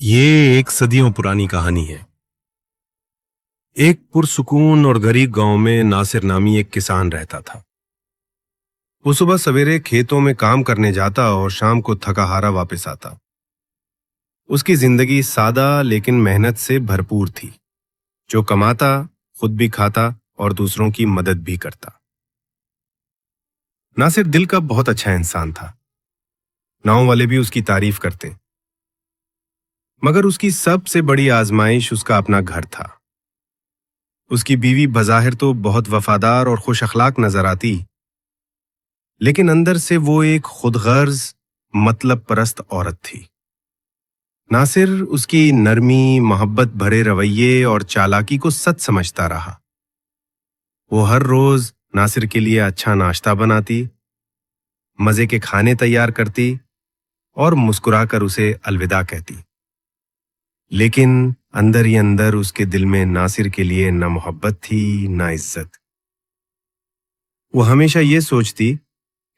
ये एक सदियों पुरानी कहानी है। एक पुरसुकून और गरीब गांव में नासिर नामी एक किसान रहता था। वो सुबह सवेरे खेतों में काम करने जाता और शाम को थका हारा वापस आता। उसकी जिंदगी सादा लेकिन मेहनत से भरपूर थी। जो कमाता, खुद भी खाता और दूसरों की मदद भी करता। नासिर दिल का बहुत अच्छा इंसान था। गांव वाले भी उसकी तारीफ करते। मगर उसकी सबसे बड़ी आजमाइश उसका अपना घर था। उसकी बीवी बज़ाहिर तो बहुत वफादार और खुश अखलाक नजर आती, लेकिन अंदर से वो एक खुदगर्ज, मतलब परस्त औरत थी। नासिर उसकी नरमी, मोहब्बत भरे रवैये और चालाकी को सच समझता रहा। वो हर रोज नासिर के लिए अच्छा नाश्ता बनाती, मजे के खाने तैयार करती और मुस्कुराकर उसे अलविदा कहती। लेकिन अंदर ही अंदर उसके दिल में नासिर के लिए न मोहब्बत थी न इज्जत। वो हमेशा ये सोचती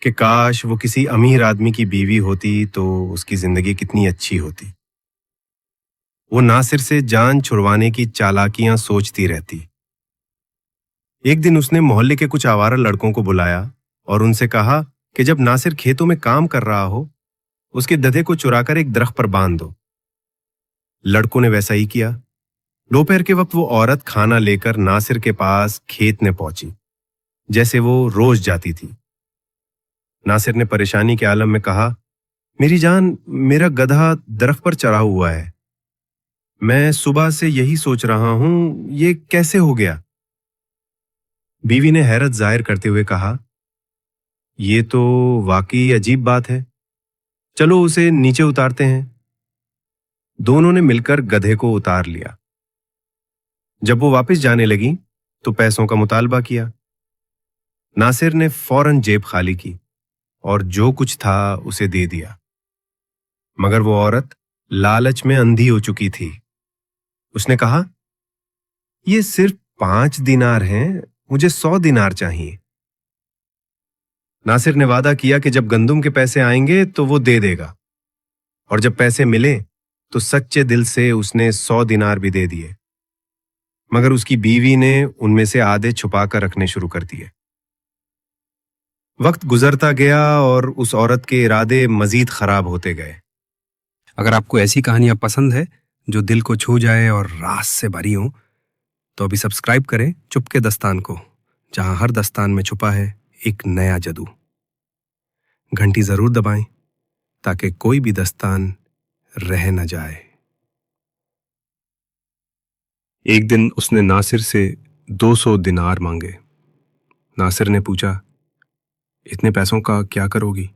कि काश वो किसी अमीर आदमी की बीवी होती तो उसकी जिंदगी कितनी अच्छी होती। वो नासिर से जान छुड़वाने की चालाकियां सोचती रहती। एक दिन उसने मोहल्ले के कुछ आवारा लड़कों को बुलाया और उनसे कहा कि जब नासिर खेतों में काम कर रहा हो, उसके गधे को चुराकर एक दरख्त पर बांध दो। लड़कों ने वैसा ही किया। दोपहर के वक्त वो औरत खाना लेकर नासिर के पास खेत में पहुंची, जैसे वो रोज जाती थी। नासिर ने परेशानी के आलम में कहा, मेरी जान, मेरा गधा दरख्त पर चढ़ा हुआ है। मैं सुबह से यही सोच रहा हूं, ये कैसे हो गया? बीवी ने हैरत जाहिर करते हुए कहा, ये तो वाकई अजीब बात है। चलो उसे नीचे उतारते हैं। दोनों ने मिलकर गधे को उतार लिया। जब वो वापस जाने लगी तो पैसों का मुतालबा किया। नासिर ने फौरन जेब खाली की और जो कुछ था उसे दे दिया। मगर वो औरत लालच में अंधी हो चुकी थी। उसने कहा, ये सिर्फ 5 दिनार हैं, मुझे 100 दिनार चाहिए। नासिर ने वादा किया कि जब गंदुम के पैसे आएंगे तो वो दे देगा, और जब पैसे मिले तो सच्चे दिल से उसने 100 दिनार भी दे दिए। मगर उसकी बीवी ने उनमें से आधे छुपा कर रखने शुरू कर दिए। वक्त गुजरता गया और उस औरत के इरादे मजीद खराब होते गए। अगर आपको ऐसी कहानियां पसंद है जो दिल को छू जाए और राज से भरी हो, तो अभी सब्सक्राइब करें चुपके दस्तान को, जहां हर दस्तान में छुपा है एक नया जादू। घंटी जरूर दबाएं ताकि कोई भी दस्तान रह न जाए। एक दिन उसने नासिर से 200 दिनार मांगे। नासिर ने पूछा, इतने पैसों का क्या करोगी?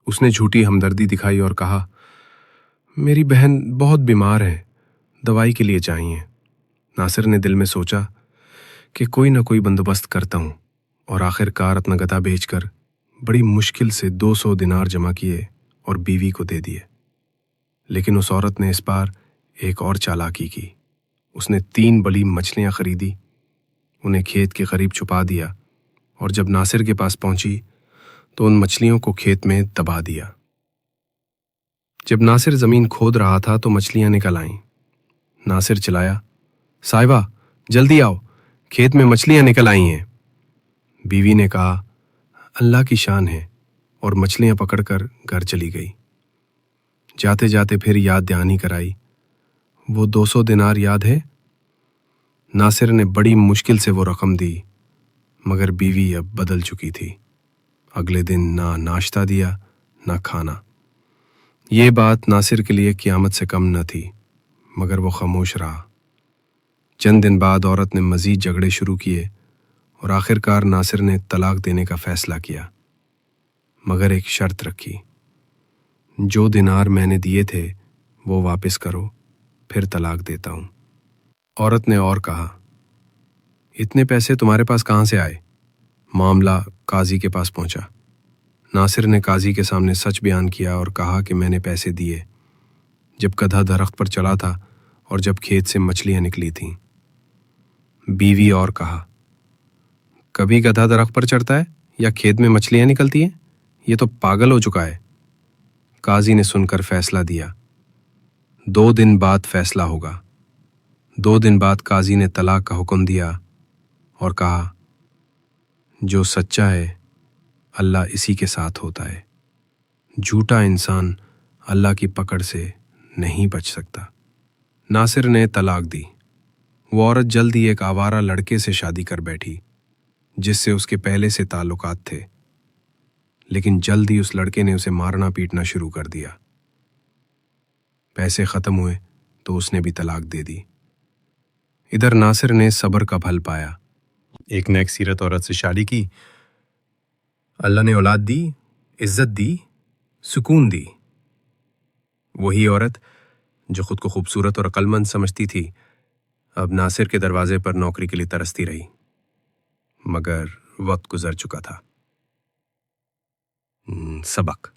उसने झूठी हमदर्दी दिखाई और कहा, मेरी बहन बहुत बीमार है, दवाई के लिए चाहिए। नासिर ने दिल में सोचा कि कोई ना कोई बंदोबस्त करता हूं, और आखिरकार अपना गधा बेचकर बड़ी मुश्किल से 200 दिनार जमा किए और बीवी को दे दिए। लेकिन उस औरत ने इस बार एक और चालाकी की। उसने 3 बड़ी मछलियां खरीदी, उन्हें खेत के करीब छुपा दिया, और जब नासिर के पास पहुंची तो उन मछलियों को खेत में दबा दिया। जब नासिर जमीन खोद रहा था तो मछलियां निकल आईं। नासिर चिल्लाया, साहिबा जल्दी आओ, खेत में मछलियां निकल आई हैं। बीवी ने कहा, अल्लाह की शान है, और मछलियां पकड़कर घर चली गई। जाते जाते फिर याद दहानी कराई, वो 200 दिनार याद है? नासिर ने बड़ी मुश्किल से वो रकम दी, मगर बीवी अब बदल चुकी थी। अगले दिन ना नाश्ता दिया ना खाना। ये बात नासिर के लिए क़यामत से कम न थी, मगर वो खामोश रहा। चंद दिन बाद औरत ने मजीद झगड़े शुरू किए और आखिरकार नासिर ने तलाक देने का फैसला किया, मगर एक शर्त रखी, जो दिनार मैंने दिए थे वो वापस करो, फिर तलाक देता हूं। औरत ने और कहा, इतने पैसे तुम्हारे पास कहां से आए? मामला काजी के पास पहुंचा। नासिर ने काजी के सामने सच बयान किया और कहा कि मैंने पैसे दिए जब गधा दरख्त पर चढ़ा था और जब खेत से मछलियां निकली थीं। बीवी और कहा, कभी गधा दरख्त पर चढ़ता है या खेत में मछलियां निकलती हैं? ये तो पागल हो चुका है। काजी ने सुनकर फैसला दिया, 2 दिन बाद फैसला होगा। 2 दिन बाद काजी ने तलाक का हुक्म दिया और कहा, जो सच्चा है अल्लाह इसी के साथ होता है, झूठा इंसान अल्लाह की पकड़ से नहीं बच सकता। नासिर ने तलाक दी। वो औरत जल्द ही एक आवारा लड़के से शादी कर बैठी जिससे उसके पहले से ताल्लुकात थे, लेकिन जल्द ही उस लड़के ने उसे मारना पीटना शुरू कर दिया। पैसे खत्म हुए तो उसने भी तलाक दे दी। इधर नासिर ने सब्र का फल पाया। एक नेक सीरत औरत से शादी की, अल्लाह ने औलाद दी, इज्जत दी, सुकून दी। वही औरत जो खुद को खूबसूरत और अक्लमंद समझती थी, अब नासिर के दरवाजे पर नौकरी के लिए तरसती रही, मगर वक्त गुजर चुका था। सबक।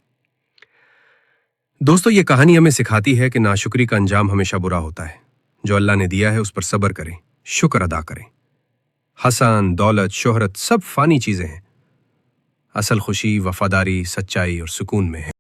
दोस्तों, ये कहानी हमें सिखाती है कि नाशुक्री का अंजाम हमेशा बुरा होता है। जो अल्लाह ने दिया है उस पर सब्र करें, शुक्र अदा करें। हसन, दौलत, शोहरत सब फानी चीजें हैं। असल खुशी वफादारी, सच्चाई और सुकून में है।